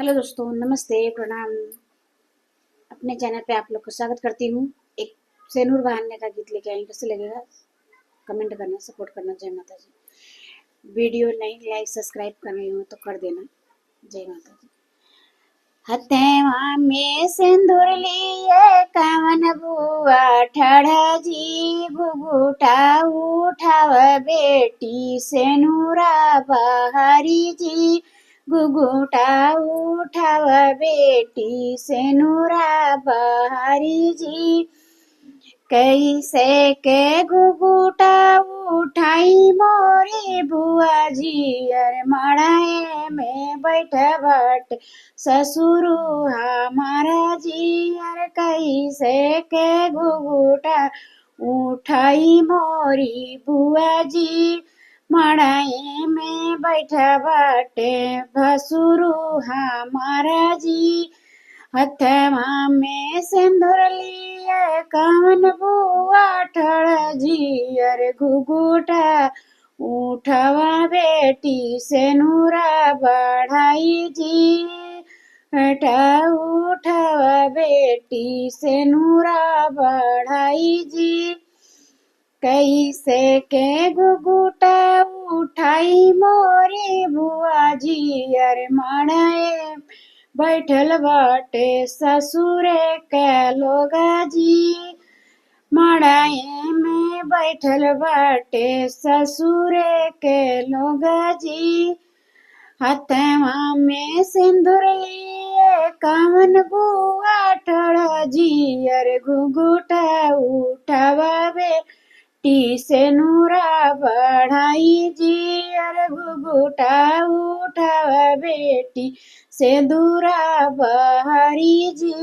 Hello दोस्तों, नमस्ते, प्रणाम। अपने चैनल पे आप लोग का स्वागत करती हूँ। एक सेनूर बहाने का गीत लेके आई, कैसे लगेगा? कमेंट करना, सपोर्ट करना। जय माता जी। वीडियो नहीं लाइक सब्सक्राइब कर रही हो तो कर देना। जय माता जी। हथेवा में सिंदूर लिए कवन बुआ ठड़ा जी, घुघुटा उठाव बेटी सेनुरा बहारी जी, घुघुटा उठाव बेटी सेनुरा बहारी जी। कैसे के घुघुटा उठाई मोरी बुआ जी, अरे मड़ाए में बैठ बट ससुरु हमारा जी, अरे कैसे के घुघुटा उठाई मोरी बुआ जी, मड़ाए में बैठ बटे भसुरु हमारा जी। हथवा में सिंदूर लिए कवन बुआ ठड़ जी, अरे घुघुटा उठवा बेटी से नूरा बढ़ाई जी, हटा उठवा बेटी से नूरा बढ़ाई जी। कैसे के घुघुटा उठाई मोरी बुआ जी, अरे मड़ाए बैठल बाटे ससुरे के लोगा जी, मड़ाए में बैठल बाटे ससुरे के लोगा जी। हथवा में सिंदूर लिए कवन बुआ ठड़ जी, अरे घुघुटा उठावा बेटी से नूरा बढ़ाई जी, अरे घुघुटा उठावा बेटी से दूरा बहारी जी।